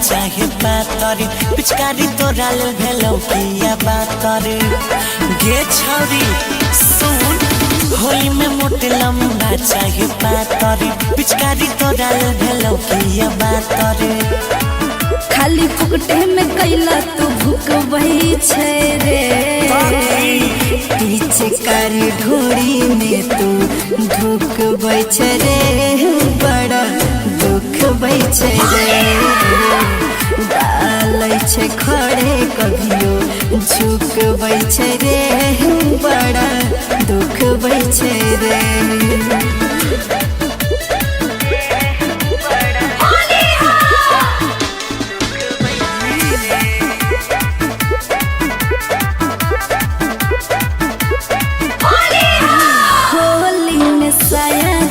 चाहे पातर पिचकारी तोरा लेल भेलौ किया बातर गे छौरी सुन होली में मोटे लंबा चाहे पातर पिचकारी तोरा लेल भेलौ किया बातर खाली फुकटे में कैला तू भूकबई छै रे पीछे कारी ढोरी में तू ढुकबई छै रे बड़ा दुखबई छै रे डालै छै खड़े कभियो झुकबई छै रे बड़ा दुखबई छै रे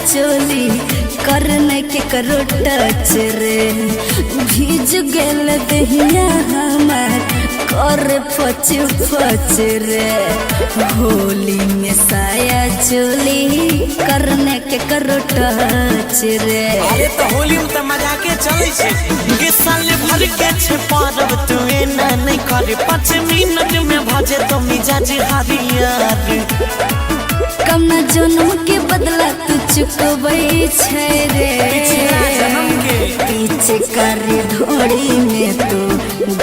चोली करने के करो टच रे भीज गेल दहिया हमार कर फच फच रे होली में साया चोली करने के करो टच रे अरे तो होली में तो मजाके चले छे गे साल भर के छे परब तू एना नहीं करे 5 मिनट में भजे तो मिजाज हरियर कम जन्म के बदला तू चुकबई छै रे पीछे कारी ढोरी में तू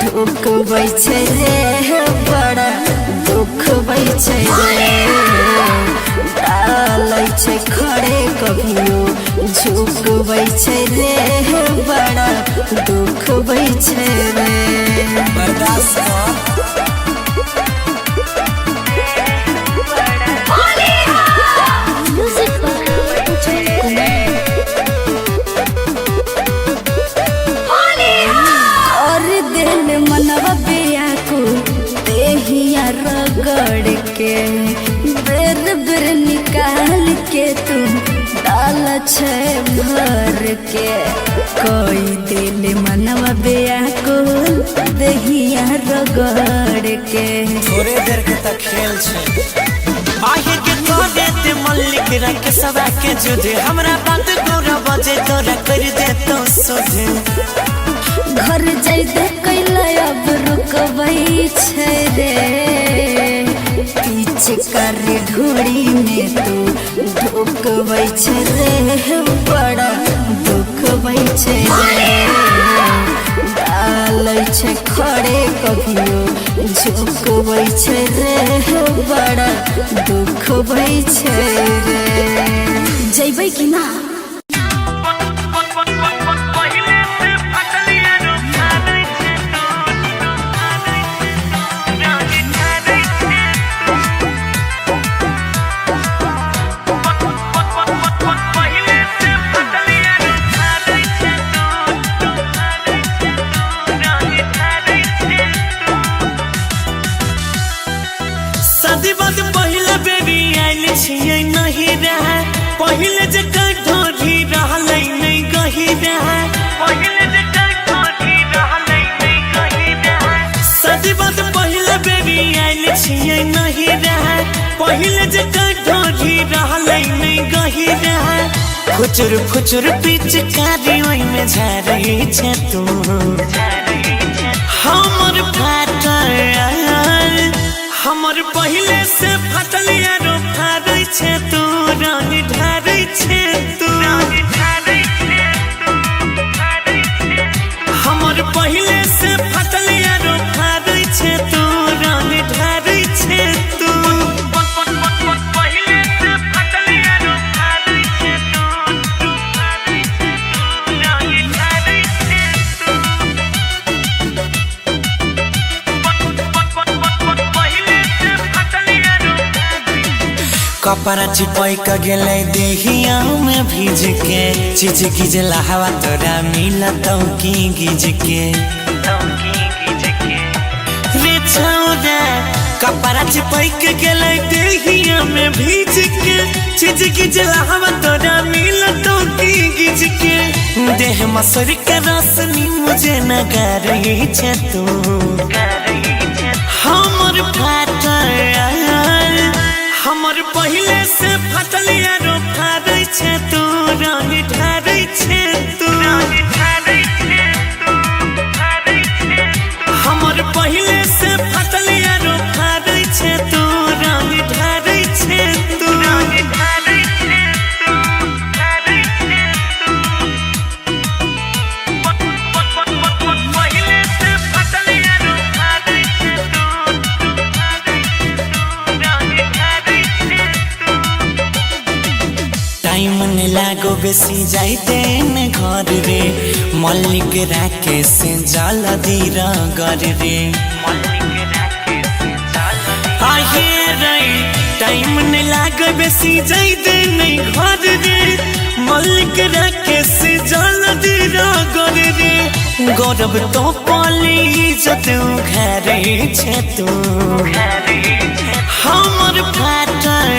ढुकबई छै रे बड़ा दुखबई छै रे डालै छै खड़े कभियो झुकबई छै रे बड़ा दुखबई छै रे बर्दाश्त कर मनवा बिया को देहिया रगड़ के बेर बेर निकाल के तू डाल छै भर के कोई दिल मनवा बिया को देहिया रगड़ के थोड़े देर के तक खेल छे आगे के तोरे ते मल्लिक रख सवा के जुदे हमरा बात गोरा बजे तोरा कर दे तो सोधे घर जाइते कैला अब रुकबई छै रे पीछे कारी ढोरी में तू ढुकबई छै रे बड़ा दुखबई छै रे डालै छै खड़े कभियो झुकबई छै रे बड़ा दुखबई छै रे जइबै कि ना पहले बेबी आइल छियै नहीं रहा पहले जे ढोरी रहलै नहीं गही रहा पहले जे ढोरी रहलै नहीं गही रहा सदी बात पहले बेबी आइल छियै नहीं रहा पहले जे ढोरी रहलै नहीं गही रहा फुचुर फुचुर पिचकारी ओइ में झारही छै तू हमर फाटल हमर पहले से फटल यारो फारै छै तू रंग ढारै छै तू हमर पहले से फटल यारो फारै छै तू रंग ढारै छै तू पहले से फटल यारो फारै छै तू रंग ढारै छै कपड़ा चिपक के गेलै देहिया में भीज के चीज गिजला हवा तोरा मिलत की गिज के रे छौरा कपड़ा चिपक के गेलै देहिया में भीज के चीज गिजला हवा तोरा मिलत की गिज के देह मसर के रसनी मुझे न कर रही छै तू हमर फाटल हमर पहले से फटल यारो फारै छै तू रंग ढारै छै तू टाइम ने लागो बेसी जाइते न घर रे मल्लिक राके से जल दीर गर रे आहे रे टाइम ने लागो बेसी जाइते न घर रे मल्लिक राके से जल दीर गर रे गौरव तो पाली जतू घरे छे तू हमर फाटल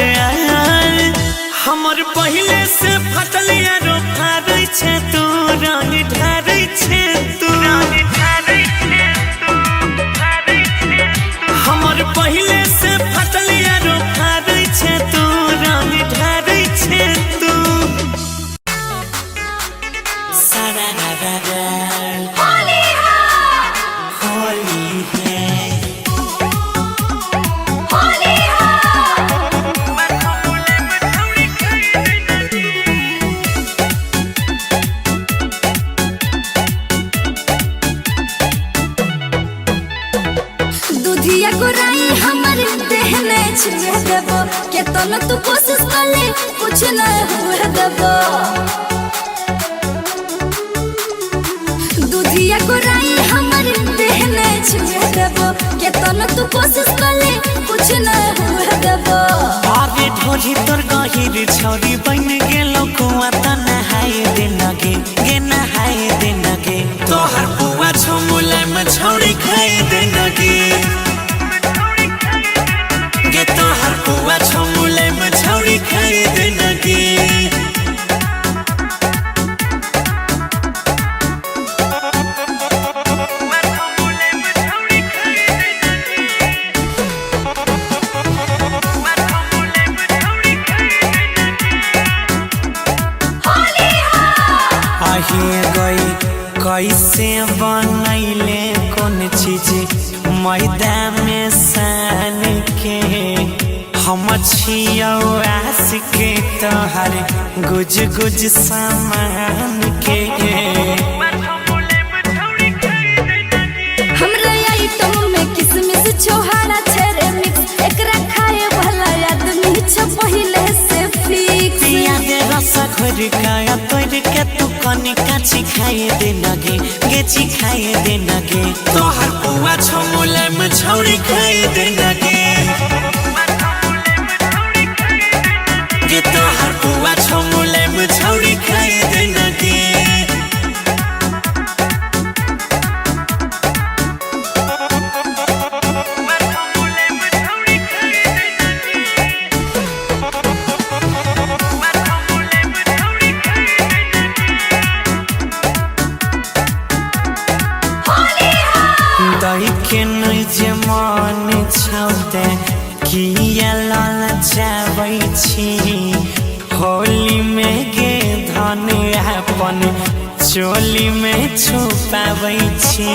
हमर पहले से फटल यारो फारै छे तू रंग ढारै छे तू हमर पहले से फटल यारो फारै छे तू रंग ढारै छे तू सारा होली है दूधिया गोराई हमर देह ने छुए देबो के तोन तू कोशिश करले कुछ न हुए देबो दूधिया गोराई हमर देह ने छुए देबो के तोन तू कोशिश करले कुछ न हुए देबो आगे ढोरी तोर गहिर छौरी बन गेलो कुआ त नहाए दे नगे तोहर बुआ छमुले में छौरी खाए दे नगे गे तोहर बुआ छमुले में छौरी खाए दे नगे कैसे बनैले कौन चीज मैदा में सान के हम छियौ आस के तोहर गुज गुज सामान के हमरा आइटम में किसमिस छोहारा छेरे मिक्स एकरा खाए भला आदमी छ पहिले से फिक्स पिया दे रसा घोर काया तोड़ के तू कनी काची खाए दे नगे गेची खाए दे नगे तोहर बुआ छमुले में छौरी खाए दे नगे गे तोहर बुआ छमुले में छौरी खाए दे नगे के नहीं जे मन छौते किया लाला जाबै छी होली में गे धन अपन चोली में छुपाबै छी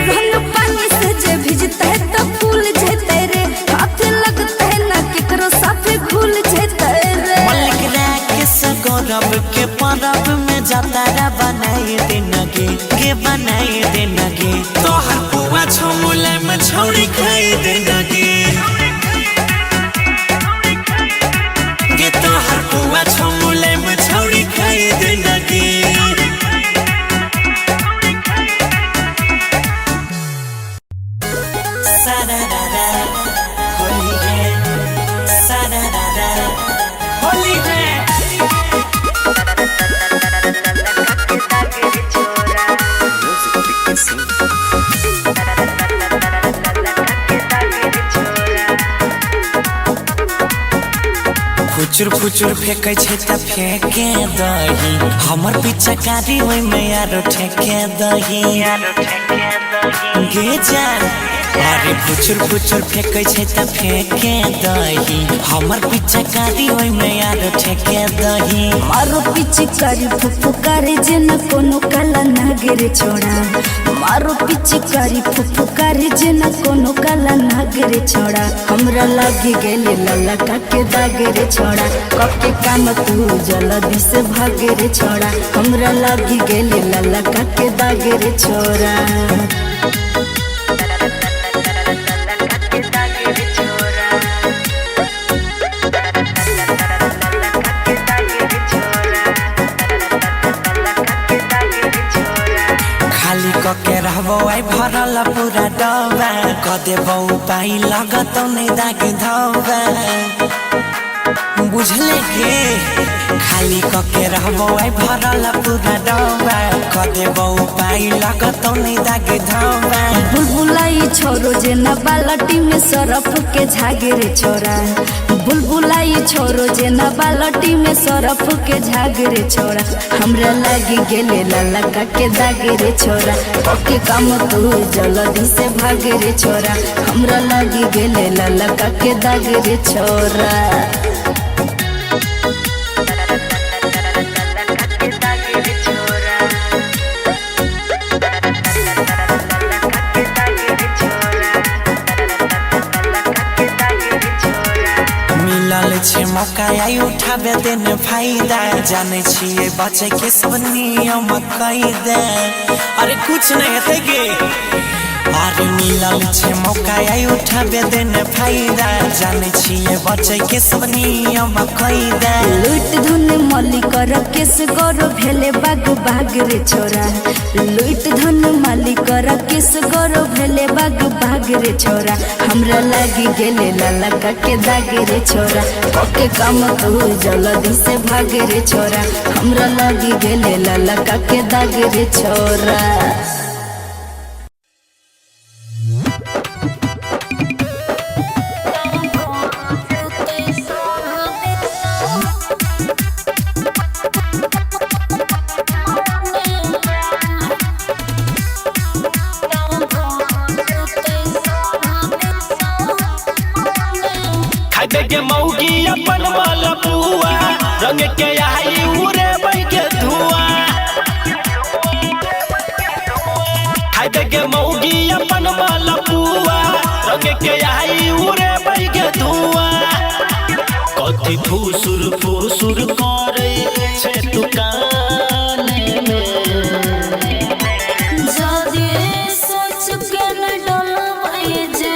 रंग पानी से जे भिजते तो फूल जेते रे हाथ लगते ना केकरो साथे घुल जेते रे मल्लिक राके से गौरव के परब में जतारा बनाए दे नगे गे बनाए दे नगे तोहर बुआ छमुले में छौरी खाए दे नगे गे तोहर बुआ छमुले में छौरी खाए दे नगे सारा होली है सारा होली है फुचुर फुचुर फेंकै छै त फेंके दही हमर पिचकारी ओइ में यारो ठेके दही गे जान अरे फुचुर फुचुर फेंकै छै त फेंके दही हमर पिचकारी ओइ में यारो ठेके दही मारो पिचकारी फुफुकारी जे न कोनो काला नागरे छोड़ा मारो पिचकारी फुफुकारी जे न कोनो काला नागरे छोड़ा हमरा लागी गेले लला काके दागरे छोड़ा कके काम तू जल्दी से भागे रे छोड़ा हमरा लागी गेले लला काके दागरे छोड़ा रहबो आई भरल पूरा डबा क देबो पाई लगत नहीं दाग धबा बुझले के खाली कके रहबो आई भरल पूरा डबा क देबो पाई लगत नहीं दाग धबा बुलबुलाई छोरो जे न बालटी में सरफ के झागे रे छोरा बुलबुलाई छोरो जे न बालटी में सरफ के झागे रे छोरा हमरा लागी गेले लाला के दागे रे छोरा ओके काम तू जल्दी से भागे रे छोरा हमरा लागी गेले लाला के दागे रे छोरा मिलल छे मौका आई उठाबे देने फायदा जाने छिए बचे के सब नियम कैदे अरे कुछ नहीं हेते गे अरे मिलल छे मौका आई उठाबे देने फायदा जाने छिए बचे के सब नियम कैदे लूट धन मालिक केस गौर भेले बाग बाग रे छोरा लूट धन मालिक केस गौर भेले बाग बाग रे छोरा हमरा लागी गेले लाला के दागे रे छोरा ओके काम तू जल्दी से भागे रे छोरा हमरा लागी गेले लाला के दागे रे छोरा के मौगी अपन वाला बुआ रंग के आई उरे बई के धुआं खाई दे के मौगी अपन वाला बुआ रंग के आई उरे बई के धुआं कथी फुसुर फुसुर करे छे तू काने में जदे सोच के न डलबै जे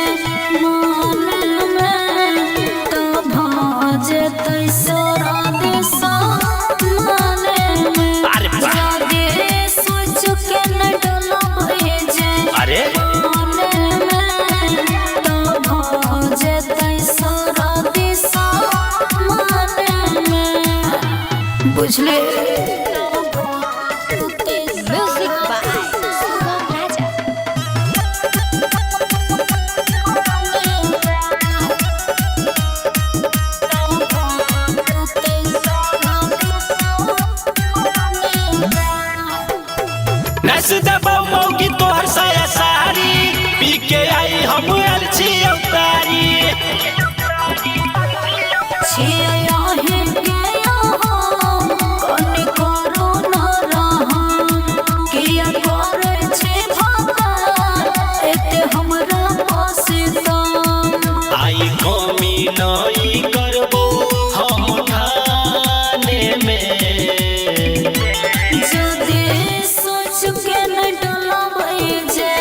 बुझले म्यूजिक बाय राजा नस दबा मौगी तोहर साया सारी पी के आई हम अलछी अवतारी आई कमी नहीं करबो हम ठाने में जदे सोच के न डलबै जे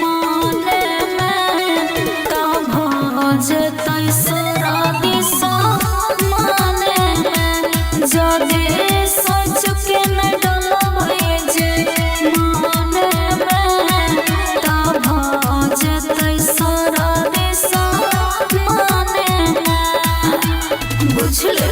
माने में त भजतै सोरा दिशा माने जदे सोच के न डलबै जे माने में त भजतै सोरा दिशा माने बुझले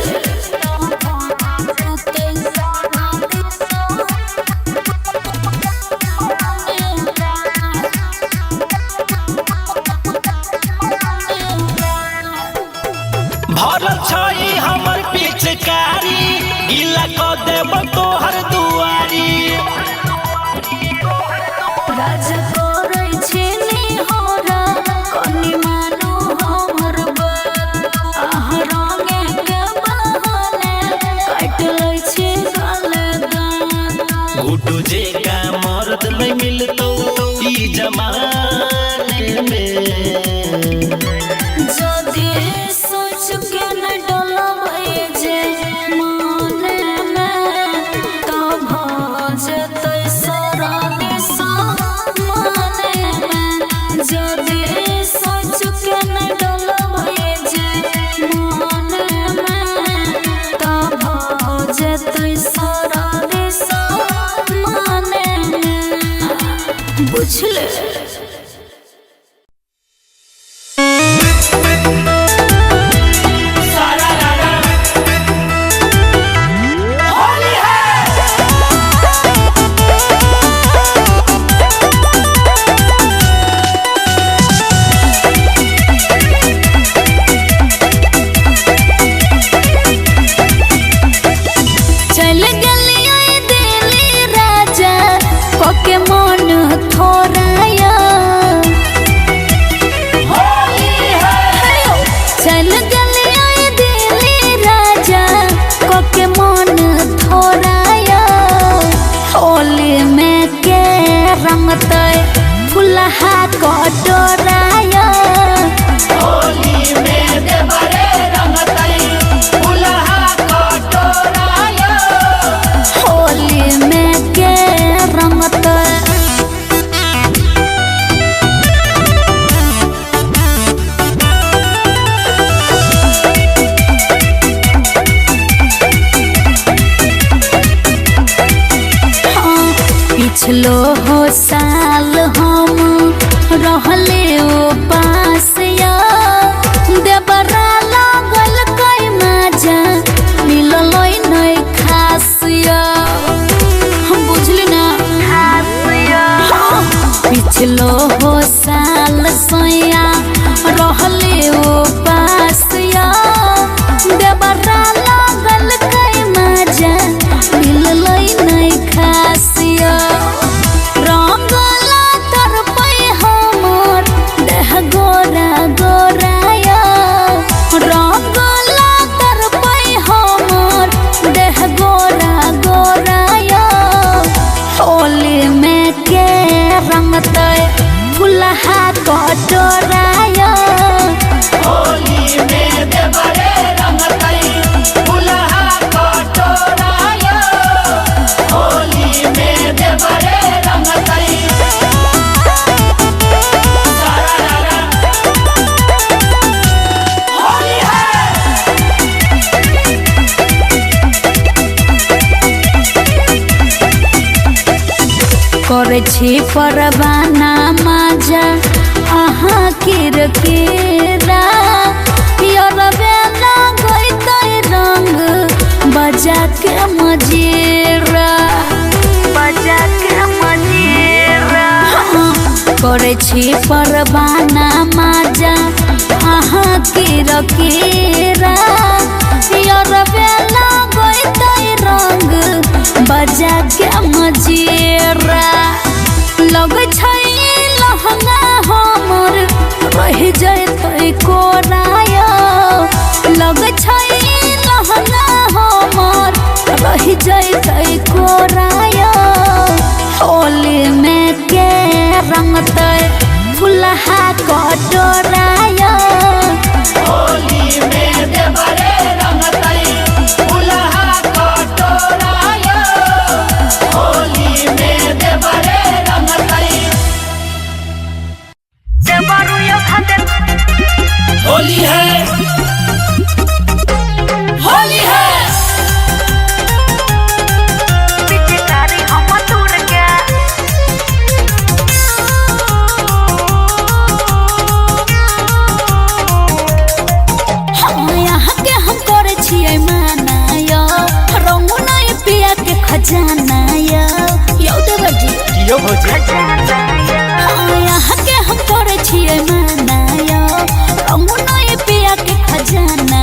भरल छई हमर पिचकारी गिला क देब तोहर दुआरी राजा करै छै निहोरा कनि मानु हमर बात आहा रंगे के बहाने काट लै छै गलदान गुड्डू जे का मर्द नहीं मिलतो ई जमाने में जदे सोच के न डलबै जे माने में त भजतै सोरा दिशा माने बुझले। फुलहा कटोराया होली में देवरे रंगतई फुलहा कटोराया होली में के रंगतई। पिछलो हो साल हम रहले उपास देवरा लागल कई मजा मिलल नहीं खास हम बुझली ना पिछलो हो साल सैया रहले उपास देवरा लागल कई मजा मिलल नहीं खास फुलहा कटोराया होली में देवरे रंगतई फुलहा कटोराया होली में देवरे रंगतई। होली करे छी परवाना मजा अहाँ किरकिरा बेला गई रंग बजा के मजीरा करे छी परवाना मजा अहाँ किरकिरा बेला गई रंग बजा के मजीरा लग लहंगा हमर रह जैते कोराया लग लहंगा हमर रह जैते कोराया होली में के रंगते फुलहा कटोराया होली में देवरे रंगतई फुलहा कटोराया होली में देवरे रंगतई। होली है होली है खजाना यो भौजी यहाँ के हम करे छियै मनाया रंगुनाई पिया के खजाना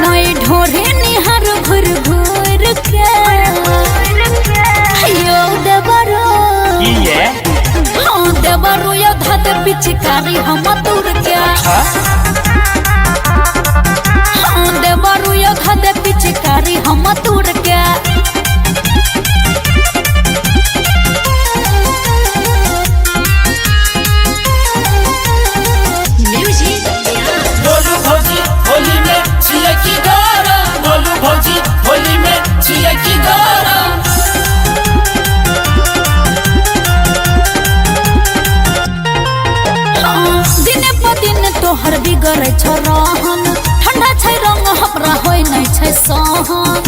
नई ढोरे निहार घुर घुर के यो देवरो हाँ देवरो यो धत पिचकारी हम दूर के हाँ देवरो यो धत पिचकारी हम दूर के होली में छिया की गरम बोलू भौजी होली में छिया की गरम दिने प दिन तोहर बिगड़े छ रहन ठंडा छै रंग हमरा होय नै छै सहन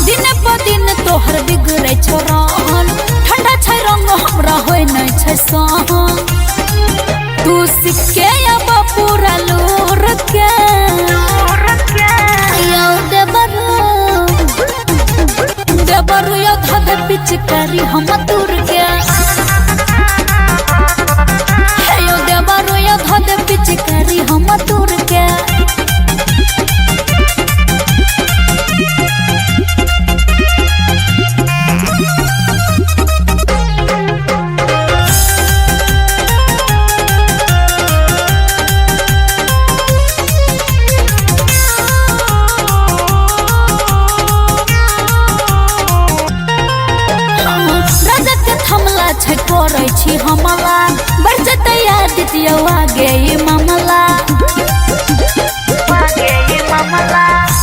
दिने प दिन तोहर बिगड़े करे छोरन ठंडा छै रंग हमरा होय नै छै सहन तू सिक्के अब पूरा लोर के यो देबरू यो धद पिचकारी हम दूर के यो देबरू यो धद पिचकारी हम दूर के करे छी हमला बढ़ जते याद आगे मामला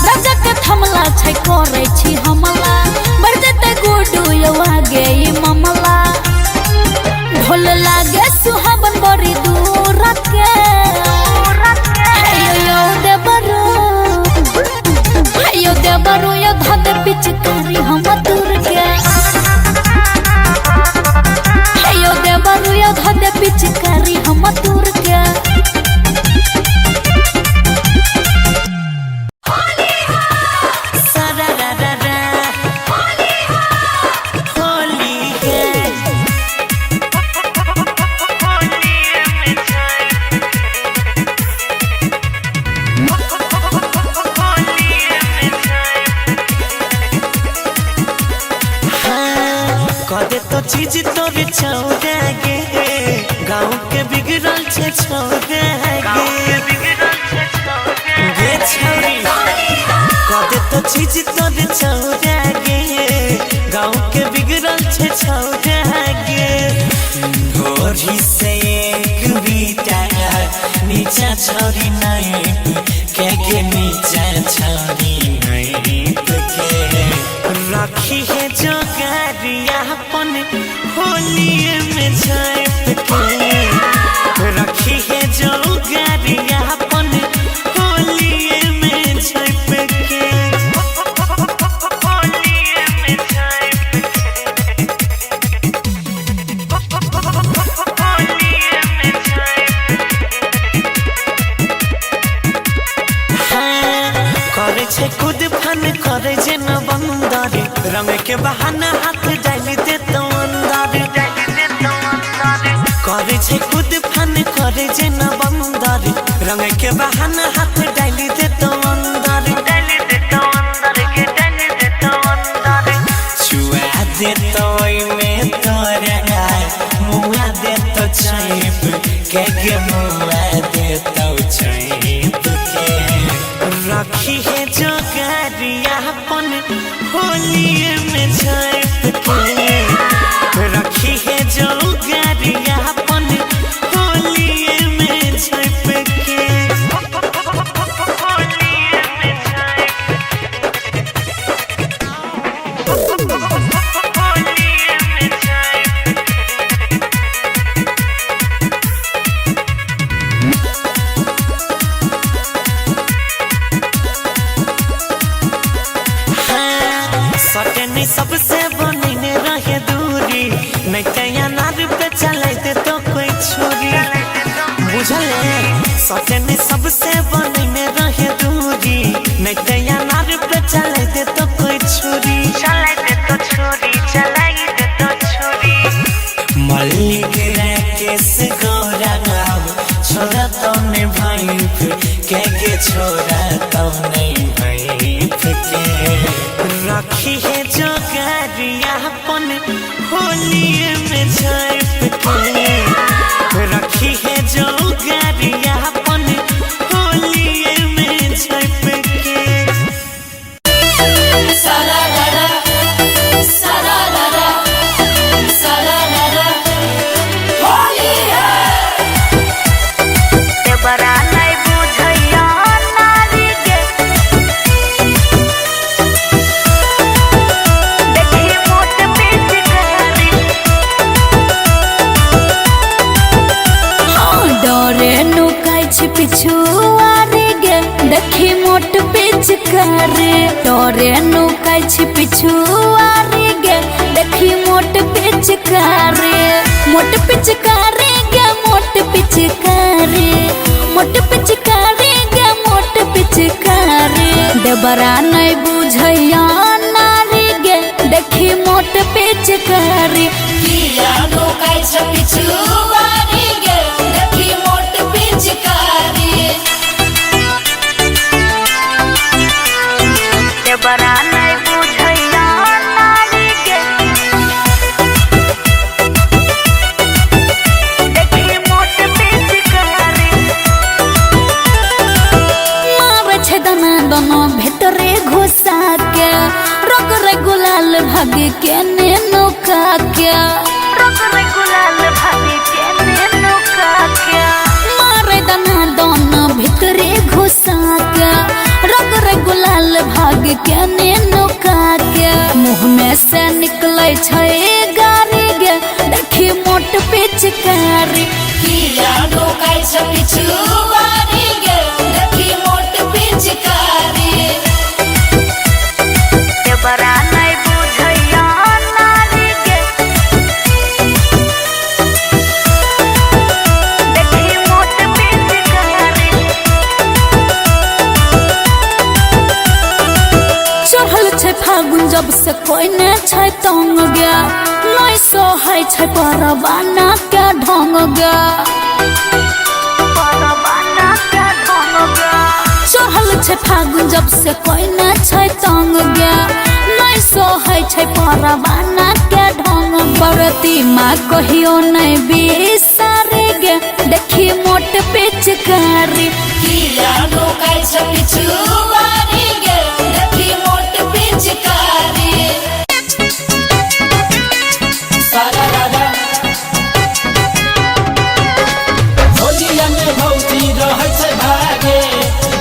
राजा के थमला छै करे छी हमला बढ़ जते गुडू आगे मामला ढोल लागे सुहावन बड़ी दूर के यो देबरू यो धद पिचकारी हम दूर के देबरू यो धद पिचकारी हम दूर के कदे तो चीज तोरे छोड़े गे गाँव के बिगड़ल छे छोड़े गे छोरी कदे तो चीज तोरे छोड़े गे गाँव के बिगड़ल छे छोड़े गे भोरी से एक बीता नीचा छोरी नहीं के नीचा छोरी नहीं के रखी है जो गारिया अपन होलिए में झाँप के रखी है जो गारिया अपन होलिए में झाँप के होलिए में झाँप होलिए में झाँप करे छे खुद फन करे जे न बंदर रंग के बहाना हाथ डाल दे तो अंदर करे छे खुद फन करे जे न बंदर रंग के बहाना हाथ डाल दे तो अंदर छुआ दे तो में तोरा मुआ दे तो छैप के मुआ दे तो छैप के रखी है जो गारिया अपन होलिए में झाँप के रखी है जो गारिया अपन होलिए में झाँप के होलिए में सटनी सबसे बनने रहे दूरी नहीं कया नार पे चलते तो कोई छोरी बुझले सटनी सबसे बनने रहे दूरी नहीं कया नार पे चलते तो कोई छोरी मल्लिक राकेश गौरा गाँव छोरा तो नहीं भाई के छोरा तो नहीं भाई के रखी है जो गारिया अपन होलिए में झाँप के रखी है जो गारिया अपन होलिए में झाँप के पिछुआरी गे देखी मोट पिचकारी तोरे नुकाई छी पिछुआरी गे मोट पिचकारी गे मोट पिचकारी, मोट पिचकारी गे मोट पिचकारी। देवरा नहीं बुझैया नारी गे देखी मोट पिचकारी। किया रोकाई छ पिछुआरी गे देखी मोट पिचकारी। देवरा नहीं बुझैया नारी गे देखी मोट पिचकारी। मारे छे दाना दोनों भीतरे घुसा के, रग रे गुलाल भाग के नेनो का क्या, रग रे गुलाल भाग के नेनो का क्या। मारे दाना दोनों भीतरे घुसा के, रग रे गुलाल भाग के नेनो का क्या। मुँह में से निकले छे गारी गे देखी मोट पिचकारी। किया रोकाई छ पिछुआरी गे देखी मोट पिचकारी। देवरा नहीं बुझैया नारी गे देखी मोट पिचकारी। चढ़ल छै फागुन जब से कोई ने छै तंग गया, नहीं सोहै छै परवाना के ढंग गया, परवाना के ढंग गया। चढ़ल छै फागुन जब से कोई ने छै तंग गया, नहीं सोहै छै परवाना के ढंग। बरती माँ कहियो नहीं बिसारे गे देखी मोट पिचकारी। किया रोकाई छ पिछुआरी गे देखी मोट पिचकारी। सारा राजा होलिया में भौजी रहै छै भागे,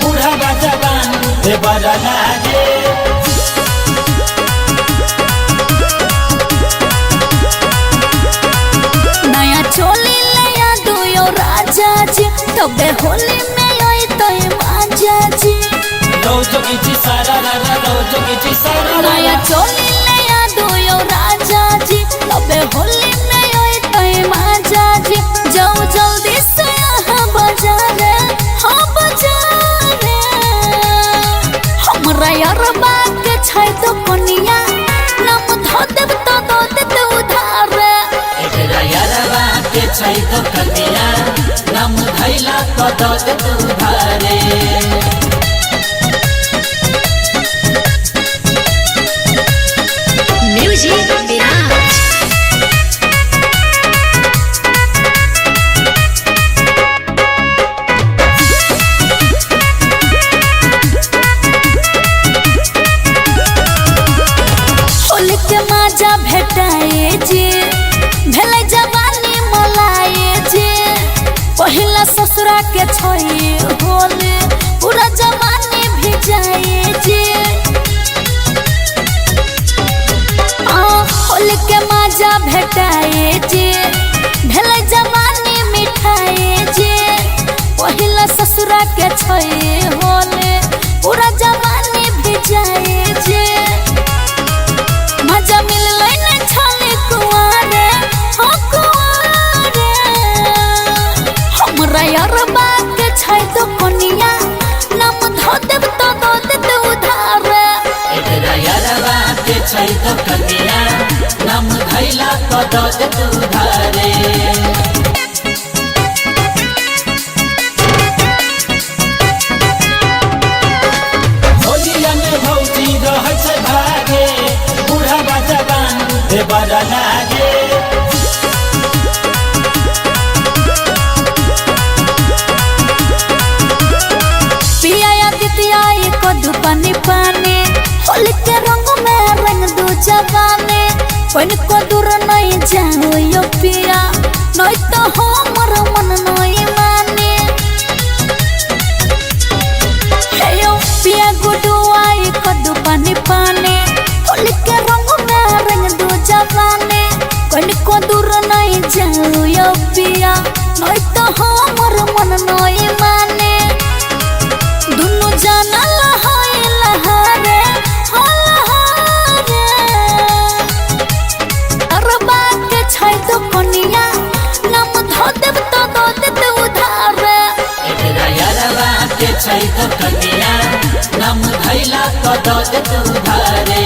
बूढ़ा जवान देवरा लागे। नया चोली नया दुयो राजा जी, तबे होली में आई तो माजा जी। जोगी जी सारा राजा जोगी जी सारा नया राजा। चोली नया दुयो राजा जी, तबे होली में आई तो माजा जी। जाओ जल्दी से यहाँ बाजारे, हाँ बाजारे। हमरा यार बात छै तो कोनिया, नाम धो देब तो दो देत उधार। एकरा यारवा के छै तो कनिया, नाम धैला तो दो दे तू धारे। म्यूजिक विराज। होली के मजा भेटाए जे, भेले जवानी मलाए जे। पहिला ससुरा के छोई होली पूरा जवानी भिजाए जे। होली के मजा भेटाए जे, भेले जवानी मिठाए जे। पहिला ससुरा के छोई होली पूरा जवानी भिजाए जे। मजा मिललै नै छले कुआरे, हो कुआरे। हमरा यार बात छै तो कोनिया, नाम धो देब तो दो देत उधार। एकरा यारवा के छै तो कनिया, नाम धैला तो दो दे तू धारे। होलिया में भौजी रहै छै भागे, बूढ़ा जवान देवरा लागे। पिया दितिया को दुपानी पानी, होली के रंग में रंग दो जवानी। कोई को दूर नहीं जाओ यो पिया, नहीं तो हमर मन नहीं माने। हे यो पिया गुडू आई को दुपानी पानी, होली के रंग में रंग दो जवानी। कोई को दूर नहीं जाओ यो पिया, नहीं तो हमर मन नहीं माने। दुनु जाना लहाए लहारे, हो लहारे। अरबा के छै तो कोनिया, के छै तो कनिया नाम धैला तो दो दे तू धारे